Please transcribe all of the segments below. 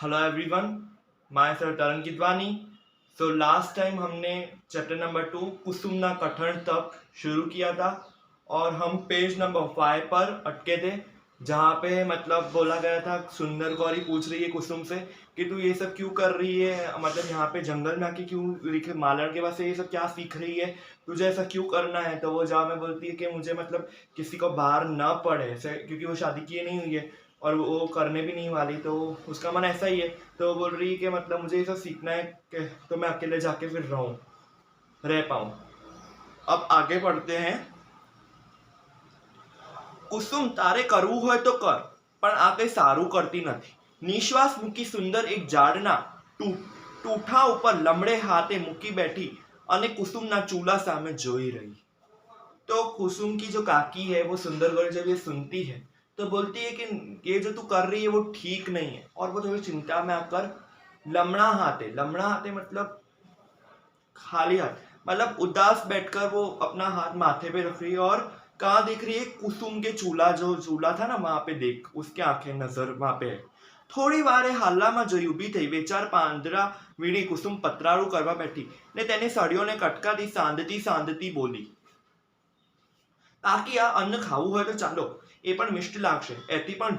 Hello everyone, my sir तरंग किदवानी। So last time हमने chapter number 2 कुसुम ना कठण तक शुरू किया था और हम पेज नंबर 5 पर अटके थे, जहाँ पे मतलब बोला गया था सुंदर गौरी पूछ रही है कुसुम से कि तू ये सब क्यों कर रही है, मतलब यहाँ पे जंगल में आके क्यों मालन के पास से ये सब क्या सीख रही है, तुझे ऐसा क्यों करना है। तो वो जवाब में बोलती है कि मुझे मतलब किसी को बाहर ना पड़े ऐसे, क्योंकि वो शादी किए नहीं हुई है और वो करने भी नहीं वाली, तो उसका मन ऐसा ही है। तो वो बोल रही है कि मतलब मुझे ये सब सीखना है कि तो मैं अकेले जाके फिर रह पाऊँ। अब आगे बढ़ते हैं। કુસુમ તારે કરવું હોય તો કર, પણ આ કઈ સારું કરતી નથી. નિશ્વાસ મૂકી સુંદર એક ઝાડના ટૂઠા ઉપર લમડે હાથે મૂકી बैठी અને કુસુમના ચૂલા સામે જોઈ रही. तो कुसुम की जो काकी है वो सुंदर गौरी जब ये सुनती है तो बोलती है कि ये जो तू कर रही है वो ठीक नहीं है, और वो थोड़ी चिंता में आकर लमड़ा हाथे मतलब खाली हाथ, मतलब उदास बैठकर वो अपना हाथ माथे पे रख रही है और कहाँ देख रही है, कुसुम के चूल्हा, जो चूल्हा था ना वहां पे देख, उसके आंखें नजर वहां पे है. થોડી વારે હાલ્લામાં જોઈ ઊભી થઈ વેચાર પાંદડા વીણી કુસુમ પતરાળું કરવા બેઠી ને તેને સળિયોને કટકાથી સાંધતી સાંધતી બોલી, કાકી આ અન્ન ખાવું હોય તો ચાલો, એ પણ મિષ્ટ લાગશે, એથી પણ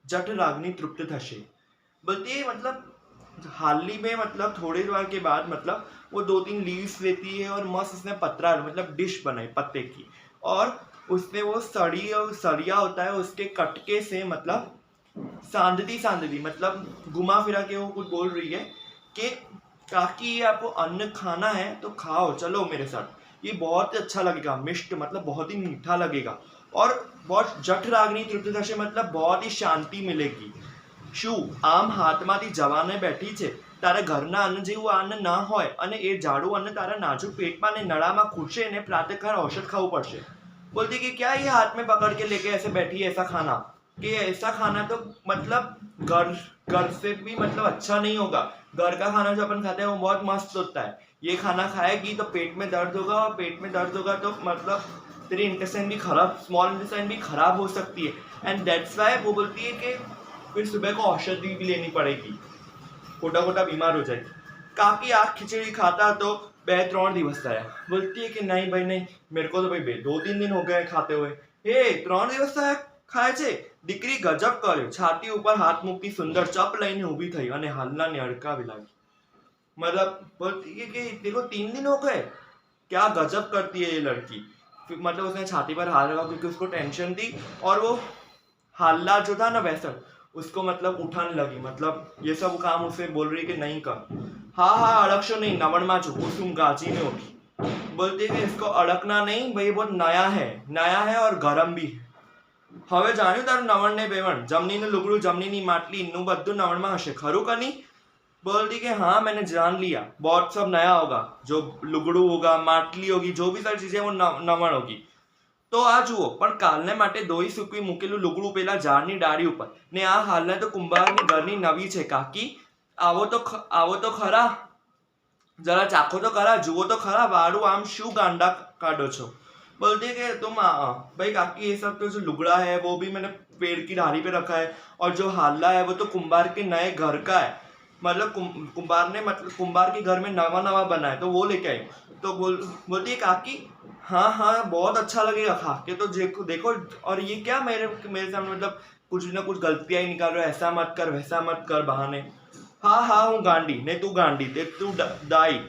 જઠ રાગની तृप्त થશે. बोलती है मतलब हाली में मतलब थोड़ी देर के बाद मतलब वो 2-3 लीव्स लेती है और मस्त उसने पतरा मतलब डिश बनाई पत्ते की, और उसने वो सरिया होता है उसके कटके से मतलब सांधती मतलब घुमा फिरा के वो कुछ बोल रही है कि काकी आपको अन्न खाना है तो खाओ, चलो मेरे साथ, ये बहुत अच्छा लगेगा, मिष्ट मतलब बहुत ही मीठा लगेगा और बहुत जठ रागनी तृप्त थशे मतलब बहुत ही शांति मिलेगी. શું આમ હાથમાંથી જવાને બેઠી છે, તારા ઘરના અન્ન જેવું અન્ન ના હોય અને એ જાડું અન્ન તારા નાજુક पेटમાં ને નળામાં ખૂટશે ને प्रातःकाल औषध खाવું પડશે. बोलती कि क्या ये हाथ में पकड़ के लेके ऐसे बैठी है ऐसा खाना, कि ऐसा खाना तो मतलब घर से भी मतलब अच्छा नहीं होगा. घर का खाना जो अपन खाते हैं वो बहुत मस्त होता है, ये खाना खाएगी तो पेट में दर्द होगा और पेट में दर्द होगा तो मतलब तेरी इंटेस्टाइन भी खराब, स्मॉल इंटेस्टाइन भी खराब हो सकती है. एंड दैट्स वाई वो बोलती है कि फिर सुबह को औषधि भी लेनी पड़ेगी, खोटा बीमार हो जाएगी. काकी आग खिचड़ी खाता तो 2-3 दिवस થયા. बोलती है कि नहीं भाई नहीं, मेरे को तो भाई 2-3 दिन हो गए खाते हुए. हे 3 દિવસ થયા ખાય છે? દીકરી ગજબ કર્યો. છાતી ઉપર હાથ મૂકી સુંદર ચપ લઈને ઊભી થઈ અને હાલનાને અડકાવી લાગી. मतलब बोलती है कि देखो 3 दिन हो गए, क्या गजब करती है ये लड़की. मतलब उसने छाती पर हाथ रखा क्योंकि उसको टेंशन थी, और वो हाल्ला जो था ना वैसा उसको मतलब उठाने लगी, मतलब ये सब काम उसे बोल रही कि नहीं कर. हाँ अड़कशो नहीं, नमन છું, कुसुम गाची ने उठी. बोलती है कि इसको अड़कना नहीं भाई, बहुत नया है और गरम भी है. હવે જાણ્યું તારું નવણ ને બેવણ, જમનીનું લુગડું જમનીની માટલી નું બધું નવણમાં હશે ખરું કની. बोलती कि हाँ मैंने जान लिया, बहुत सब नया होगा, जो लुगड़ू होगा, माटली होगी, जो भी सारी चीजें वो नवण होगी. તો આ જુઓ, પણ કાલને માટે દોઈ સૂકવી મૂકેલું લુગડું પેલા ઝાડની ડાળી ઉપર ને આ હાલને તો કુંભારની ઘરની નવી છે. કાકી આવો તો ખરા, જરા ચાખો તો ખરા, જુઓ તો ખરા, વાળું આમ શું ગાંડા કાઢો છો. बोलती है कि तुम भाई काकी ये सब तो जो लुगड़ा है वो भी मैंने पेड़ की डाली पे रखा है, और जो हाल्ला है वो तो कुंभार के नए घर का है, मतलब कुंभार के घर में नवा बना है तो वो लेके आई. तो बोलती है काकी हाँ बहुत अच्छा लगेगा खा के, तो देखो और ये क्या मेरे सामने मतलब कुछ ना कुछ गलतियां ही निकाल रहे हो, ऐसा मत कर वैसा मत कर बहाने. हाँ હું ગાંડી ને તું ગાંડી, તે તું દાઈ,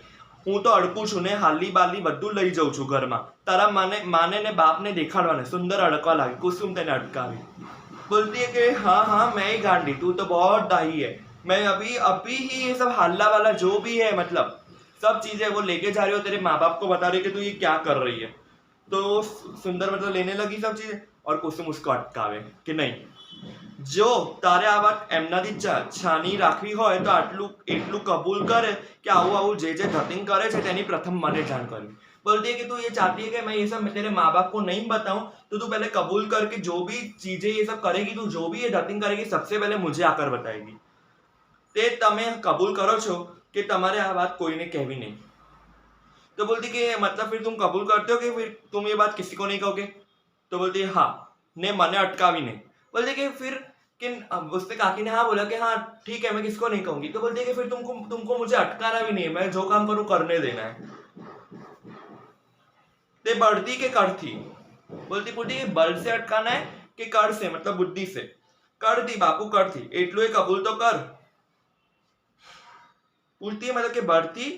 હું તો અડકું છું ને હાલી બાલી બધું લઈ જાઉં છું ઘરમાં, તારા માને ને બાપને દેખાડવાને. સુંદર અડકવા લાગી. कुसुम તેને અટકાવી. बोलती है कि हाँ मैं ही गांडी, तू तो बहुत दाही है, मैं अभी ही ये सब हल्ला वाला जो भी है मतलब सब चीजें वो लेके जा रही हो, तेरे माँ बाप को बता रही है कि तू ये क्या कर रही है. तो सुंदर मतलब लेने लगी सब चीजें, और कुसुम उसको अटकावे कि नहीं, જો તારે આ વાત એમનાથી છાની રાખવી હોય તો એટલું કબૂલ કરે કે આવું જે ધતિંગ કરે છે તેની પ્રથમ મને જાણ કરવી. बोलती है कि तू ये चाहती है कि मैं ये सब तेरे माँ बाप को नहीं बताऊं, तो तू पहले कबूल कर कि जो भी चीजें ये सब करेगी, तू जो भी ये धतिंग करेगी सबसे पहले मुझे आकर बताएगी. તે તમે કબૂલ કરો છો કે તમારે આ વાત કોઈને કહેવી નહીં. तो बोलती कि मतलब फिर तुम कबूल करते हो कि फिर तुम ये बात किसी को नहीं कहोगे. तो बोलती है हाँ, ने मने अटकावी नहीं. बोलती कि फिर कि उसने काकी ने हाँ बोला कि हाँ ठीक है मैं किसको नहीं कहूंगी, तो बोलती है कि फिर तुमको मुझे अटकाना भी नहीं है, मैं जो काम करूँ करने देना है। ते बढ़ती के कर थी, बोलती पूछती कि बल से अटकाना है कि कर से, मतलब बुद्धि से। कर दी बापू कर थी, एटलू कबूल तो कर। पूछती है मतलब कि बढ़ती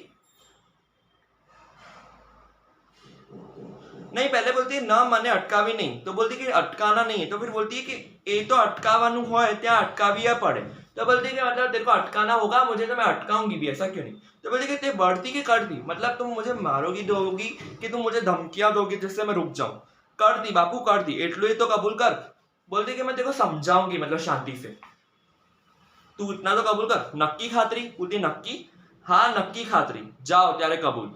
नहीं, पहले बोलती है न મને અટકાવી नहीं, तो बोलती कि अटकाना नहीं है, तो फिर बोलती है कि ये तो अटकावानु હોય ત્યાં अटकाविया पड़े, तो बोलती है कि मतलब तेरे को अटकाना होगा मुझे तो मैं अटकाऊंगी भी, ऐसा क्यों नहीं। तो बोलती कि ते बढ़ती की कर दी, मतलब तुम मुझे मारोगी दोगी कि तुम मुझे धमकियां दोगी जिससे मैं रुक जाऊं। कर दी बापू कर दी, एटलू ही तो कबूल कर। बोलती कि मैं तेरे को समझाऊंगी मतलब शांति से, तू इतना तो कबूल कर। नक्की खातरी, बोलती नक्की, हाँ नक्की खातरी, जाओ त्यारे कबूल।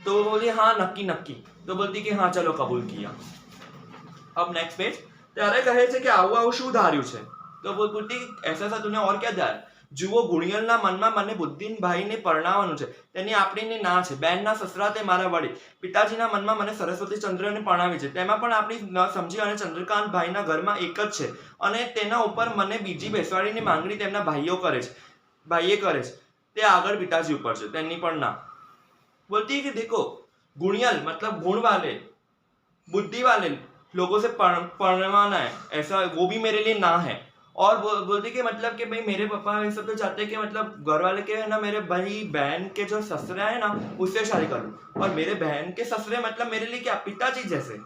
तो वो बोली हाँ नक्की नक्की, तो बोलती कि हाँ चलो कबूल किया। अब नेक्स्ट पेज, ત્યારે કહે છે કે આવું આવું શું ધાર્યું છે, તો બોલતી ऐसा ऐसा तूने और क्या ધાર। જુઓ ગુણિયલના મનમાં મને બુદ્ધિનભાઈને પરણાવવાનું છે, તેની આપણીને ના છે, બેનના સસરા તે મારા વડીલ, પિતાજીના મનમાં મને સરસ્વતી ચંદ્રને પરણાવી છે, તેમાં પણ આપણી ન સમજી અને ચંદ્રકાંત ભાઈના ઘરમાં એક જ છે અને તેના ઉપર મને બીજી બેસવાડીની માંગણી તેમના ભાઈઓ કરે છે, ભાઈએ કરે છે, તે આગળ પિતાજી ઉપર છે, તેની પણ ના। बोलती है कि देखो गुणियल मतलब गुण वाले बुद्धि वाले लोगों से पढ़वाना है, ऐसा वो भी मेरे लिए ना है। और बोलती कि मतलब कि भाई मेरे पापा ये सब तो चाहते हैं कि मतलब घर वाले के है ना मेरे भाई बहन के जो ससुरे है ना उससे शादी कर लूं, और मेरे बहन के ससुरे मतलब मेरे लिए क्या पिताजी जैसे।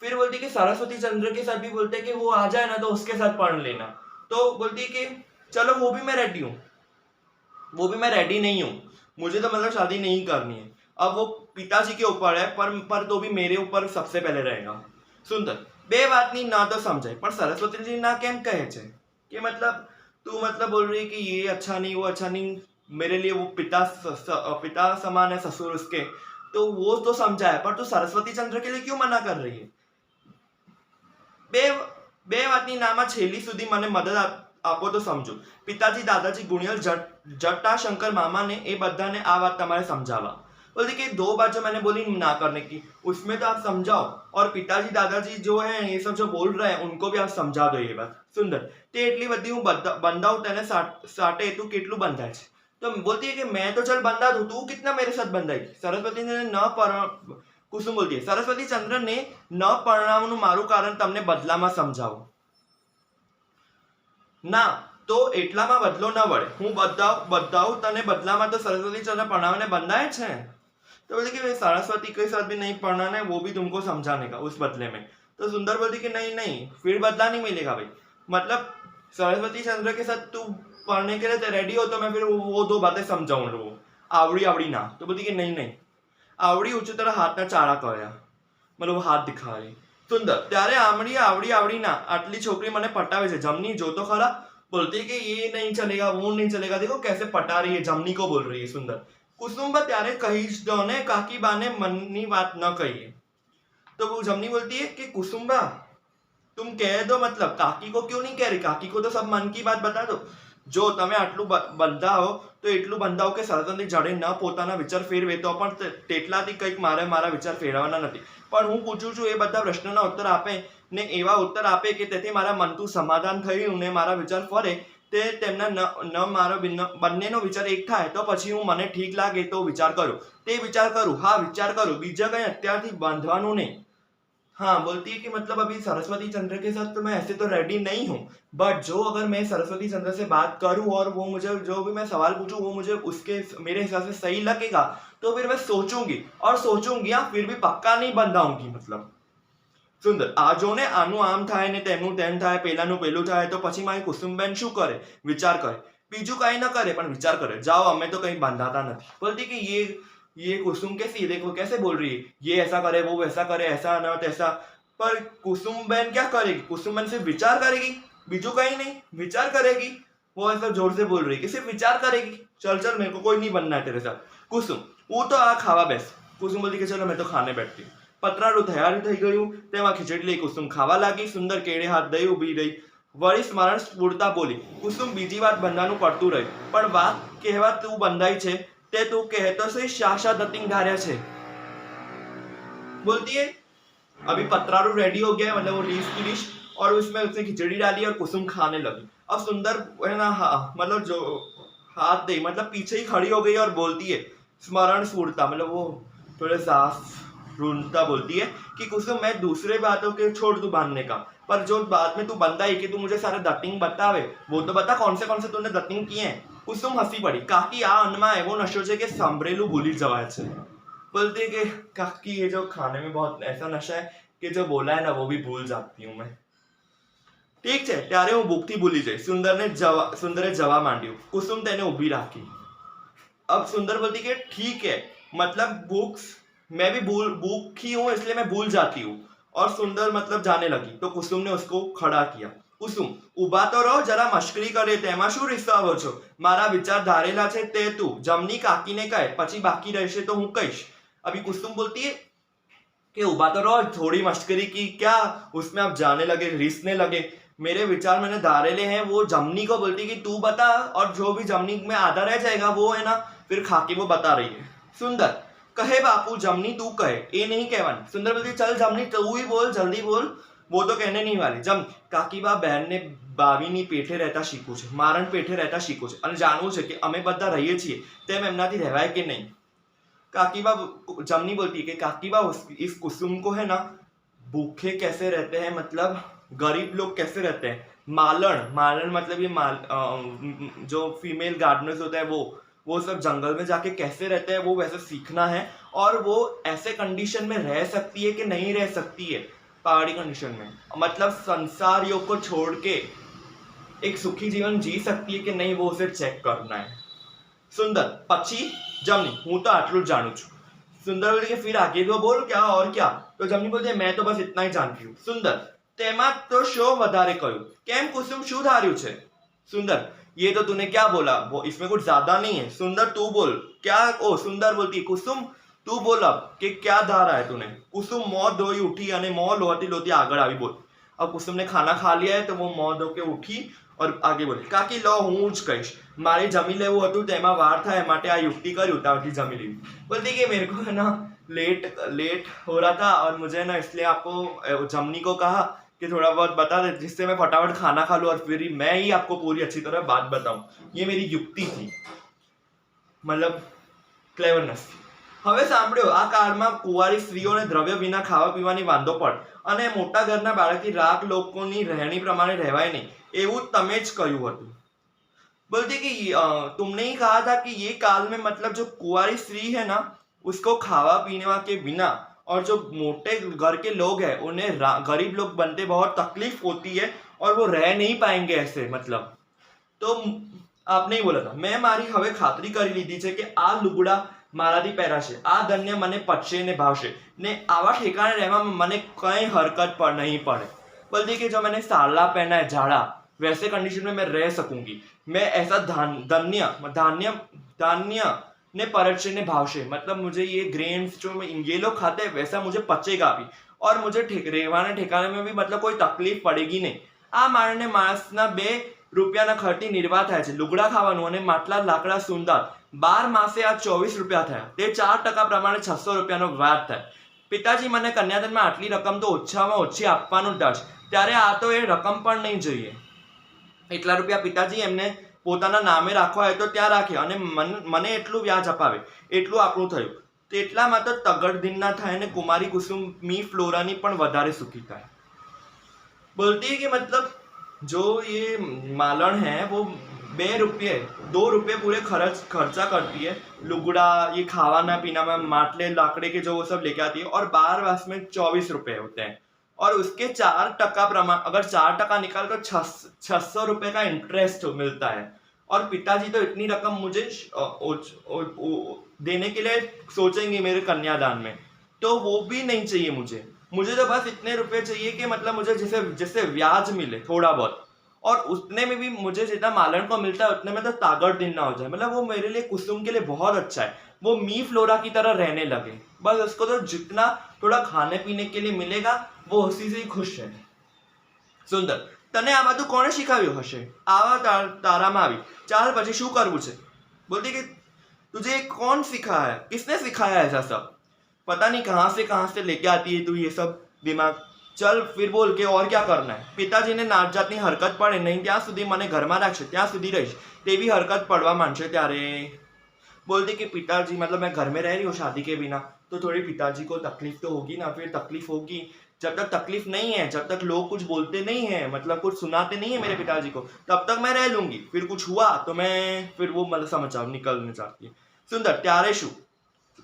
फिर बोलती कि सरस्वती चंद्र के साथ भी बोलते कि वो आ जाए ना तो उसके साथ पढ़ लेना, तो बोलती कि चलो वो भी मैं रेडी हूँ, वो भी मैं रेडी नहीं हूँ, मुझे तो मतलब शादी नहीं करनी है। अब वो पिताजी के ऊपर है पर तो भी मेरे ऊपर सबसे पहले रहेगा। सुंदर बे वातनी ना तो समझाय पर सरस्वती जी ना केम कहे छे कि मतलब तू मतलब बोल रही कि ये अच्छा नहीं वो अच्छा नहीं, मेरे लिए वो पिता समान है ससुर उसके, तो वो तो समझा है पर तू सरस्वती चंद्र के लिए क्यों मना कर रही है। બે બે વાતની નામાં છેલ્લી સુધી મને મદદ આપો તો સમજો। પિતાજી દાદાજી ગુણિयल जटाशंकर मामा ने ये बधाने आ बात तुम्हारे समझावा। बोलती कि दो बात जो मैंने बोली ना करने की उसमें तो आप समझाओ, और पिताजी दादाजी जो है ये सब जो बोल रहे हैं उनको भी आप समझा दो ये बात। सुंदर ते એટલી બધી હું બંધાઉં તેને સાટે તું કેટલું બંધાય છે। तो बोलती है कि मैं तो चल बंधा दूं, तू कितना मेरे साथ बंधाई। सरस्वती ने न पर कुसुम बोलती है सरस्वती चंद्र ने न परिणामનું મારું કારણ તમને બદલામાં સમજાવો ના, તો એટલામાં બદલો ન વળે, હું બધાઉં તને બદલામાં તો सरस्वती चंद्र પરણાવને બંધાય છે। तो बोलती कि सरस्वती के साथ भी नहीं पढ़ना है, वो भी तुमको समझाने का उस बदले में। तो सुंदर बोलती कि नहीं नहीं फिर बदला नहीं मिलेगा भाई, मतलब सरस्वती चंद्र के साथ तू पढ़ने के लिए रेडी हो तो मैं फिर वो दो बातें समझाऊं वो आवड़ी आवड़ी ना। तो बोलती कि नहीं नहीं आवड़ी ऊंची तरह हाथ ना चाड़ा કર્યા, मतलब हाथ दिखावे। सुंदर ત્યારે આવડી આવડી આવડી ना आटली छोकरी मने पटावे છે, जमनी जो तो खरा। बोलती है कि ये नहीं चलेगा वो नहीं चलेगा, देखो कैसे पटा रही है, जमनी को बोल रही है। सुंदर कुसुम्बा ત્યારે કહી જ દો ને કાકી બાને મનની વાત ન કહીએ। तो वो जमनी बोलती है कि कुसुम्बा तुम कह दो, मतलब काकी को क्यों नहीं कह रही, काकी को तो सब मन की बात बता दो। જો તમે આટલું બંધાઓ તો એટલું બંધાઓ કે સરસ્વતી જડે ન પોતાના વિચાર ફેરવે તો પણ તેટલાથી કંઈક મારા વિચાર ફેરવવાના નથી। પણ હું પૂછું છું એ બધા પ્રશ્નોના ઉત્તર આપે ને એવા ઉત્તર આપે કે તેથી મારા મનનું સમાધાન થયું ને મારા વિચાર ફરે તે તેમના ન મારો બંનેનો વિચાર એક થાય તો પછી હું મને ઠીક લાગે તો વિચાર કરું, તે વિચાર કરું, હા વિચાર કરું, બીજા કંઈ અત્યારથી બાંધવાનું નહીં। हाँ बोलती है कि मतलब अभी सरस्वती चंद्र के साथ तो मैं ऐसे तो रेडी नहीं हूँ, बट जो अगर मैं सरस्वती चंद्र से बात करूँ और वो मुझे जो भी मैं सवाल पूछूं वो मुझे उसके मेरे हिसाब से सही लगेगा तो फिर मैं सोचूंगी और सोचूंगी, हाँ फिर भी पक्का नहीं बंधाऊंगी। मतलब सुंदर आ जो ने आनु आम थाय ने तेमनु तेम थाय पेलानु पेलू थाय तो પછી મારી કુસુમબેન શું કરે, વિચાર કરે, બીજું કઈ ન કરે પણ વિચાર કરે। જાઓ અમે તો કઈ બાંધાતા નથી। बोलती कि ये कुसुम कैसी देखो कैसे बोल रही है, ये ऐसा करे वो वैसा करे ऐसा न तैसा, पर कुसुम बहन क्या करेगी, कुसुम बहन सिर्फ विचार करेगी, बीजू कहीं नहीं, विचार करेगी। वो ऐसा जोर से बोल रही है कि सिर्फ विचार करेगी, चल चल मेरे को कोई नहीं बनना है तेरे साथ। कुसुम वो तो आ खावा बेस। कुसुम बोलती कि चलो मैं तो खाने बैठती हूँ। पतराड़ू तैयारी થઈ ગયું, તેમાં ખીચડી લઈ કુસુમ ખાવા લાગી। સુંદર કેડે હાથ દઈ ઊભી રહી, વળી સ્મરણ સ્ફૂર્તા બોલી। કુસુમ બીજી વાત બંધાનું પડતું રહ્યું, પણ વાત કહેવા તું બંધાઈ છે તે તું કહેતો से शाशा दत्तिंग धार्या छे। बोलती है अभी पतरारू रेडी हो गया है, मतलब वो लीज की डिश, और उसमें उसने खिचड़ी डाली और कुसुम खाने लगी। अब सुंदर है ना, मतलब जो हाथ दे मतलब पीछे ही खड़ी हो गई और बोलती है स्मरण स्फूर्ता, मतलब वो थोड़े साफ ढूंढता बोलती है कि कुसुम मैं दूसरे बातों के छोड़ दू बांधने का, पर जो बात में तू बंदा है कि तू मुझे सारे दत्तिंग बतावे वो तो बता कौन से तूने दत्तिंग किए हैं। कुसुम हंसी पड़ी, काकी आ अनमा है वो नशो છે કે સાંભળેલું ભૂલી જવાય છે। बोलती है कि काकी ये जो खाने में बहुत ऐसा नशा है कि जो बोला है ना वो भी भूल जाती हूँ मैं। ઠીક છે ત્યારે હું ભૂખથી ભૂલી જઈશ। સુંદરે જવા માંડ્યું। કુસુમ તેને ઊભી રાખી। अब सुंदर बोलती कि ठीक है, मतलब मैं भी भूखी हूँ इसलिए मैं भूल जाती हूँ। और सुंदर मतलब जाने लगी तो कुसुम ने उसको खड़ा किया। कुसुम उभा तो रहो, जरा मश्करी करे तेमा शू रिसाવો છો? મારા વિચાર ધારેલા છે તે તું જમની કાકીને કહે, પછી બાકી રહેશે તો હું કહીશ। अभी कुसुम बोलती है कि उबा तो रहो, थोड़ी मश्करी की क्या उसमें आप जाने लगे, रिसने लगे। मेरे विचार मैंने धारेले हैं। वो जमनी को बोलती कि तू बता, और जो भी जमनी में आधा रह जाएगा वो है ना फिर खाकी वो बता रही है। सुंदर कहे बापू जमनी तू कहे, ये नहीं कहवन। सुंदर बोलती चल जमनी तू ही बोल, जल्दी बोल, वो तो कहने नहीं वाली। जम કાકી બા બહેનને બાવીની પેઠે રહેતા શીખવું છે, મારણ પેઠે રહેતા શીખવું છે અને જાણવું છે કે અમે બધા રહીએ છીએ તેમ એમનાથી રહેવાય કે નહીં। काकीबा जमनी बोलती है कि काकीबा इस कुसुम को है ना भूखे कैसे रहते हैं, मतलब गरीब लोग कैसे रहते हैं। मालन मतलब ये जो फीमेल गार्डनर्स होता है वो सब जंगल में जाके कैसे रहते हैं वो वैसे सीखना है। और वो ऐसे कंडीशन में रह सकती है कि नहीं रह सकती है पहाड़ी कंडीशन में, मतलब संसार योग को छोड़ के एक सुखी जीवन जी सकती है कि नहीं वो उसे चेक करना है। सुंदर पक्षी जमनी हूं तो आटलू ज जानू छू। सुंदर बोली कि फिर आगे तो बोल क्या और क्या। तो जमनी बोलती है मैं तो बस इतना ही जानती हूँ। सुंदर तेमा तो शो वधारे कहूं, केम कुसुम शू धार्यु छे। सुंदर ये तो तूने क्या बोला, वो इसमें कुछ ज्यादा नहीं है। सुंदर तू बोल क्या। ओ सुंदर बोलती कुसुम तू बोल अब कि क्या धारा है तूने। कुसुम मोह धोई उठी અને મોં લોતી લોતી આગળ આવી बोल। अब कुसुम ने खाना खा लिया है तो वो मोह धो के उठी और आगे बोली काकी लो हूँ ज कहीश, मारे जमी लेवू हतुं तेमां वार थाय माटे आ युक्ति करी, उतावळથી जमी ली। बोलती कि मेरे को है ना लेट हो रहा था और मुझे ना इसलिए आपको जमनी को कहा कि थोड़ा बहुत बता दे जिससे मैं फटाफट खाना खा लूँ और फिर मैं ही आपको पूरी अच्छी तरह बात बताऊं। ये मेरी युक्ति थी, मतलब क्लेवरनेस। હવે સાંભળ્યો આ કાળમાં કુંવારી સ્ત્રીઓને દ્રવ્ય વિના ખાવા પીવાની વાંધો પડ અને મોટા ઘરના બાળકી રાગ લોકોની રહેણી પ્રમાણે રહેવાય નહીં એવું તમે જ કહ્યું હતું। बोलते कि तुमने ही कहा था कि ये काल में मतलब जो कुंवारी स्त्री है ना उसको खावा पीने के बिना, और जो मोटे घर के लोग हैं उन्हें गरीब लोग बनते बहुत तकलीफ होती है और वो रह नहीं पाएंगे ऐसे। मतलब तो आपने ही बोला था मैं मारी हवे खातरी करी लीधी है कि आ लुगड़ा माराथी પહેરાશે, આ ધન્ય મને પચશે ને ભાવશે ને આવા ઠેકાણે રહેવામાં મને કઈ હરકત પર नहीं पड़े। बोलती कि जो मैंने साला पहना है झाड़ा वैसे कंडीशन में मैं रह सकूंगी। मैं ऐसा धान्य ने परचसे ने भावशे, मतलब मुझे ये ग्रेन्स जो ये लोग खाते हैं वैसा मुझे पचेगा भी और मुझे रहवाने ठिकाने में भी मतलब कोई तकलीफ पड़ेगी नहीं। आ मारने माणसना 2 રૂપિયાના ખર્ચથી નિર્વાહ થાય છે। લુગડા ખાવાનું અને માટલા લાકડા સુંદર 12 માસે આ 24 રૂપિયા થયા, તે 4% પ્રમાણે 600 રૂપિયાનો વ્યાજ થાય। પિતાજી મને કન્યાદાનમાં આટલી રકમ તો ઓછામાં ઓછી આપવાનું જ છે, ત્યારે આ તો એ રકમ પણ નહીં જોઈએ। એટલા રૂપિયા પિતાજી એમને પોતાના નામે રાખવા હોય તો ત્યાં રાખે અને મને એટલું વ્યાજ અપાવે, એટલું આપણું થયું। તેટલામાં તો તગડધીન ના થાય અને કુમારી કુસુમી ફ્લોરાની પણ વધારે સુખી થાય। બોલતી है कि मतलब जो ये मालन है वो 2 रुपये पूरे खर्चा करती है लुगड़ा ये खावाना पीना में, माटले लाकड़े के जो वो सब लेके आती है, और 12 मास में 24 रुपये होते हैं और उसके 4% प्रमाण अगर 4% निकाल तो 600 रुपये का इंटरेस्ट मिलता है। और पिताजी तो इतनी रकम मुझे देने के लिए सोचेंगे मेरे कन्यादान में, तो वो भी नहीं चाहिए मुझे तो बस इतने रुपए चाहिए कि मतलब मुझे जिससे व्याज मिले थोड़ा बहुत, और उतने में भी मुझे जितना मालन को मिलता है उतने में तो तागड़ दिन ना हो जाए। मतलब वो मेरे लिए कुसुम के लिए बहुत अच्छा है, वो मी फ्लोरा की तरह रहने लगे, बस उसको तो जितना थोड़ा खाने पीने के लिए मिलेगा वो उसी से ही खुश है। सुंदर तने आ બધું કોણે શીખવ્યું હશે? આવા તારામાં આવી ચાલ પછી શું કરવું છે? बोलती कि तुझे कौन सिखाया है, किसने सिखाया ऐसा सब? पता नहीं कहाँ से लेके आती है तू ये सब दिमाग। चल फिर बोल के और क्या करना है. પિતાજીને નાત જાતની હરકત પડે નહીં ત્યાં સુધી મને ઘરમાં રાખશે, ત્યાં સુધી રહીશ. તેવી હરકત પડવા માંડશે ત્યારે बोलती कि पिताजी मतलब मैं घर में रह रही हूँ शादी के बिना, तो थोड़ी पिताजी को तकलीफ तो होगी ना. फिर तकलीफ होगी, जब तक तकलीफ नहीं है, जब तक लोग कुछ बोलते नहीं है, मतलब कुछ सुनाते नहीं है मेरे पिताजी को, तब तक मैं रह लूंगी. फिर कुछ हुआ तो मैं फिर वो मतलब समझ जाओ निकलने चाहती है. सुंदर त्यारे शू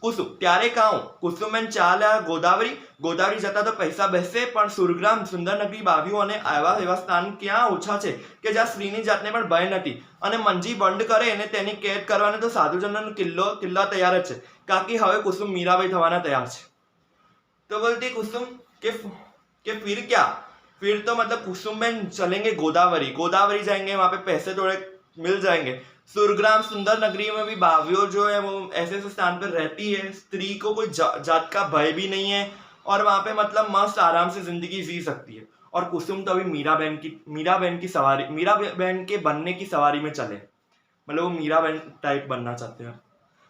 કુસુમ ત્યારે કાઉ કુસુમેન ચાલ્યા ગોદાવરી. ગોદાવરી જતા તો પૈસા બેસે, પણ સુરગ્રામ સુંદરનગરી બાવ્યું અને આવા એવા સ્થાન ક્યાં ઓછા છે કે જ્યાં સ્ત્રીની જાતને પણ ભય નથી. અને મંજી બંધ કરે અને તેની કેદ કરવાનો તો સાધુજનોનો કિલ્લા તૈયાર જ છે. કાકી હવે કુસુમ મીરાબાઈ થવાના તૈયાર છે. तो बोलती कुसुम कि फिर क्या, फिर तो मतलब कुसुम में चलेंगे गोदावरी. गोदावरी जाएंगे, वहां पे पैसे थोड़े मिल जाएंगे. सुरग्राम सुंदर नगरी में भी बावियों जो है वो ऐसे ऐसे स्थान पर रहती है, स्त्री को कोई जात का भय भी नहीं है और वहां पे मतलब मस्त आराम से जिंदगी जी सकती है. और कुसुम तो अभी मीराबहन की सवारी, मीराबहन के बनने की सवारी में चले, मतलब वो मीराबहन टाइप बनना चाहते हैं.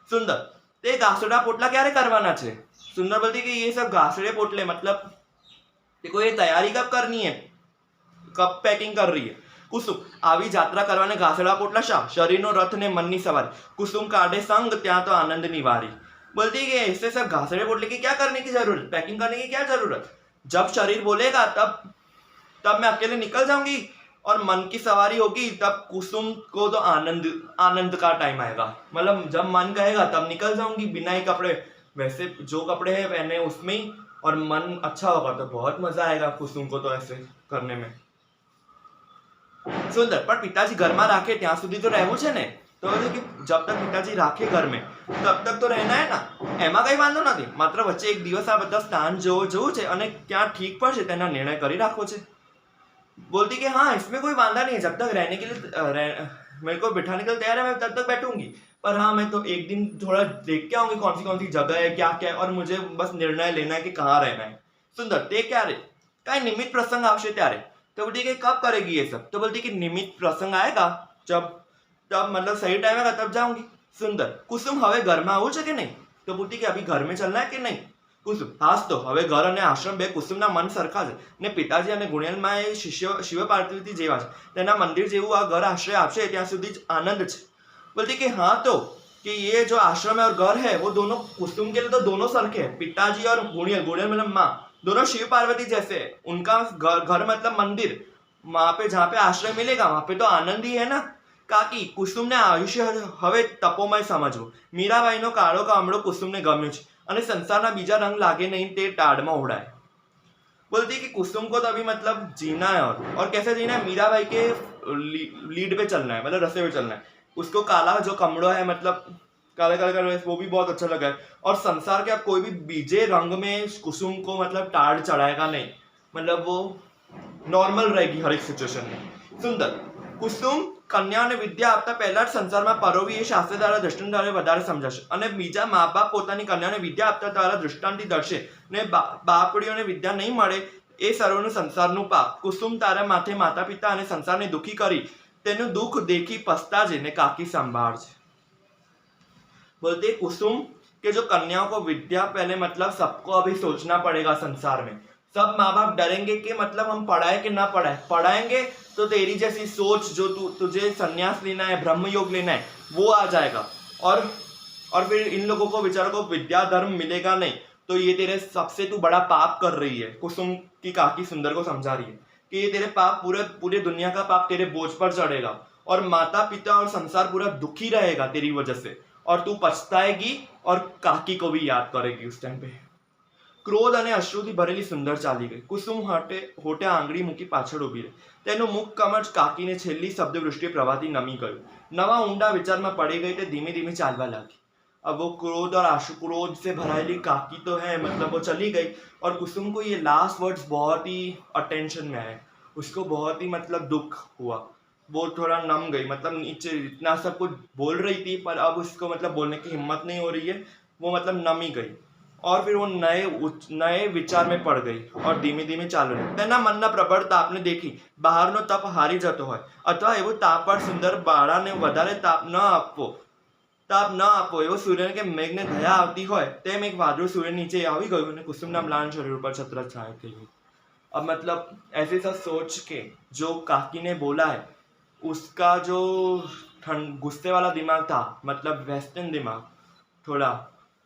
सुंदर ते घासड़ा पोटला क्यारे करवाना छे. सुंदर बोलती कि ये सब घासड़े पोटले मतलब देखो ये तैयारी कब करनी है, कब पैकिंग कर रही है. कुसुम આવી જાત્રા કરવાને ઘાસડા પોટલા શા, શરીરનો રથ ને મનની સવારી. कुसुम काढ़े संग ત્યાં तो आनंदनी वारी. बोलती है कि ऐसे सब घासड़े पोटले की क्या करने की जरूरत, पैकिंग करने की क्या जरूरत. जब शरीर बोलेगा तब मैं अकेले निकल जाऊंगी और मन की सवारी होगी, तब कुसुम को तो आनंद का टाइम आएगा. मतलब जब मन कहेगा तब निकल जाऊंगी बिना ही कपड़े, वैसे जो कपड़े हैं पहने उसमें ही, और मन अच्छा होगा तो बहुत मजा आएगा कुसुम को तो ऐसे करने में. सुंदर पर पिताजी घर में राखे ત્યાં સુધી તો રહેવું છે ને. તો કે જબ તક પિતાજી રાખે ઘર में तब तक तो रहना है ना, એમાં કઈ વાંધો નથી. માત્ર વચ્ચે એક દિવસ આ બધા સ્થાન જવું છે અને ક્યાં ઠીક પડશે તેના નિર્ણય કરી રાખવો છે. बोलती कि हाँ इसमें कोई वांधा नहीं है, जब तक रहने के लिए मेरे को बिठाने के लिए तैयार है मैं तब तक बैठूंगी. पर हाँ मैं तो एक दिन थोड़ा देख के आऊंगी कौन सी जगह है, क्या क्या है, और मुझे बस निर्णय लेना है कि कहाँ रहना है. सुंदर ते क्या रे कई निमित्त प्रसंग आवशे त्यारे. तो बोलती कि कब करेगी ये सब. तो बोलती कि निमित्त प्रसंग आएगा जब मतलब सही टाइम आएगा तब जाऊंगी. सुंदर कुसुम हवे घर में आવું છે કે નહીં. तो बोलती कि अभी घर में चलना है कि नहीं. कुसुम हास तो हवे घर અને આશ્રમ બે કુસુમના મન સરખા છે ને પિતાજી અને ગુણેલમાં એ શિવ પાર્વતી જેવા છે. તેના મંદિર જેવું આ ઘર આશ્રય આપશે ત્યાં સુધી જ આનંદ છે. बोलती कि हाँ तो कि ये जो आश्रम है और घर है वो दोनों कुसुम के लिए तो दोनों सरखे हैं. पिताजी और गुणेल मतलब माँ दोनों शिव पार्वती जैसे है. उनका घर मतलब मंदिर, वहां पे जहाँ पे आश्रय मिलेगा वहां पे तो आनंद ही है ना. काकी कुसुમને આયુષ્ય હવે તપોમય સમજવું. મીરાબાઈનો કાળો કામડો કુસુમને ગમ્યું છે અને સંસારના બીજા રંગ લાગે નહીં તે ટાળમાં ઉડાય. बोलती कि कुसुम को तो अभी मतलब जीना है और कैसे जीना है, मीराबाई के लीड पे चलना है, मतलब रस्ते पे चलना है. उसको काला जो कमड़ो है मतलब काला काला कलर वो भी बहुत अच्छा लगा है. और संसार के अब कोई भी बीजे रंग में कुसुम को मतलब टाड़ चढ़ाएगा नहीं, मतलब वो नॉर्मल रहेगी हर एक सिचुएशन में. सुंदर कुसुम કન્યાઓને વિદ્યા આપતા પહેલા જ સંસારમાં પરોવી એ શાસ્ત્ર દ્વારા દ્રષ્ટાંત દ્વારા વધારે સમજાશે અને બીજા મા બાપ પોતાની કન્યાઓને વિદ્યા આપતા દ્વારા દૃષ્ટાંતથી દર્શે ને બાપડીઓને વિદ્યા નહીં મળે એ સર્વનું સંસારનું પાપ. કુસુમ તારા માથે માતા પિતા અને સંસારને દુઃખી કરી તેનું દુઃખ દેખી પસ્તાજે ને કાકી સંભાળજે. बोलते कुसुम कि जो कन्याओं को विद्या पहले मतलब सबको अभी सोचना पड़ेगा. संसार में सब माँ बाप डरेंगे कि मतलब हम पढ़ाए कि ना पढ़ाए. पढ़ाएंगे तो तेरी जैसी सोच जो तुझे संन्यास लेना है, ब्रह्म योग लेना है, वो आ जाएगा. और फिर इन लोगों को बेचारों को विद्या धर्म मिलेगा नहीं, तो ये तेरे सबसे तू बड़ा पाप कर रही है. कुसुम की काकी सुंदर को समझा रही है कि ये तेरे पाप पूरे दुनिया का पाप तेरे बोझ पर चढ़ेगा और माता पिता और संसार पूरा दुखी रहेगा तेरी वजह से, और तू पछताएगी और काकी को भी याद करेगी उस टाइम पे. क्रोध અને અશ્રુથી ભરેલી સુંદર ચાલી ગઈ. કુસુમ હોટે આંગળી મૂકી પાછળ ઊભી રહી. તેનું મુખ કમળ કાકીને છેલ્લી શબ્દવૃષ્ટિએ પ્રભાતી નમી ગયું. નવા ઊંડા વિચારમાં પડી ગઈ તે ધીમે ધીમે ચાલવા લાગી. अब वो क्रोध और क्रोध से भराई काकी तो है, मतलब वो चली गई और कुसुम को ये लास्ट वर्ड्स बहुत ही अटेंशन में आए. उसको बहुत ही मतलब दुख हुआ, वो थोड़ा नम गई, मतलब नीचे इतना सब कुछ बोल रही थी पर अब उसको मतलब बोलने की हिम्मत नहीं हो रही है, वो मतलब नमी गई और फिर वो नए विचार में पड़ गई और धीमे धीमे चालू रही. તેના મનના પ્રબળ તાપને દેખી બહારનો તપ હારી જતો હોય અથવા એવો તાપ પર સુંદર બાળાને વધારે તાપ ન આપવો એવો સૂર્યને કે મેઘને દયા આવતી હોય તેમ એક વાદળું સૂર્ય નીચે આવી ગયું અને કુસુમના મ્લાન શરીર ઉપર છત્ર છાયા થઈ ગઈ. अब मतलब ऐसे सब सोच के जो काकी ने बोला है, उसका जो गुस्से वाला दिमाग था, मतलब वेस्टर्न दिमाग थोड़ा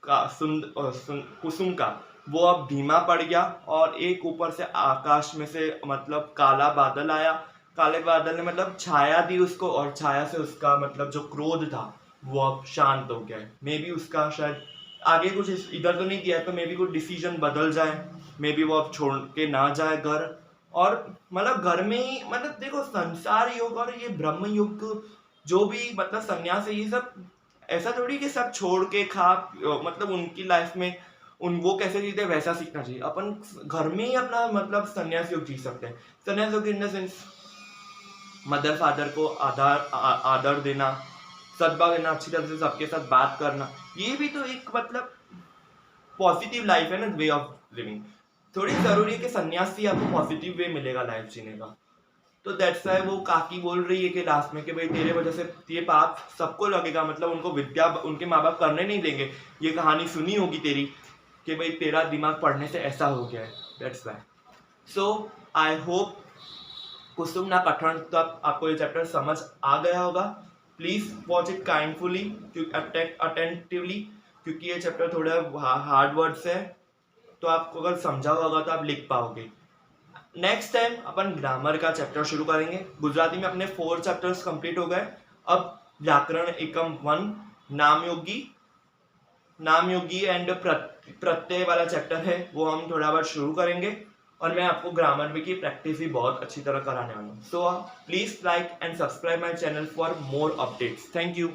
कुसुम का, वो अब धीमा पड़ गया और एक ऊपर से आकाश में से मतलब काला बादल आया। काले बादल ने मतलब छाया दी उसको, और छाया से उसका मतलब जो क्रोध था वो अब शांत हो गया है। मे बी उसका शायद आगे कुछ इधर तो नहीं किया है, तो मे बी कुछ डिसीजन बदल जाए, मे बी वो अब छोड़ के ना जाए घर। और मतलब घर में ही मतलब देखो, संसार योग और ये ब्रह्म योग जो भी मतलब संन्यास है, ये सब ऐसा थोड़ी कि सब छोड़ के मतलब उनकी लाइफ में वो कैसे जीते वैसा सीखना चाहिए। अपन घर में ही अपना मतलब संन्यास योग जी सकते हैं। संन्यास योग in the sense mother father को आदर देना, सद्भाव देना, अच्छी तरह से सबके साथ बात करना, ये भी तो एक मतलब पॉजिटिव लाइफ है ना, वे ऑफ लिविंग। थोड़ी जरूरी है कि सन्यास से आपको पॉजिटिव वे मिलेगा लाइफ जीने का। तो दैट्स व्हाई वो काकी बोल रही है कि लास्ट में कि भाई तेरे वजह से ये पाप सबको लगेगा, मतलब उनको विद्या उनके माँ बाप करने नहीं देंगे। ये कहानी सुनी होगी तेरी कि भाई तेरा दिमाग पढ़ने से ऐसा हो गया है। That's why. So I hope कुसुम ना कठिन तक आपको ये चैप्टर समझ आ गया होगा। प्लीज वॉच इट काइंडफुली, अटेंटिवली, क्योंकि ये चैप्टर थोड़ा हार्ड वर्ड्स है, तो आपको अगर समझा होगा तो आप लिख पाओगे। नेक्स्ट टाइम अपन ग्रामर का चैप्टर शुरू करेंगे। गुजराती में अपने 4 चैप्टर्स कंप्लीट हो गए। अब व्याकरण एकम 1 नाम योगी एंड प्रत्यय वाला चैप्टर है, वो हम थोड़ा बहुत शुरू करेंगे। और मैं आपको ग्रामर में की प्रैक्टिस भी बहुत अच्छी तरह कराने वाला हूँ। So please like and subscribe my channel for more updates. Thank you.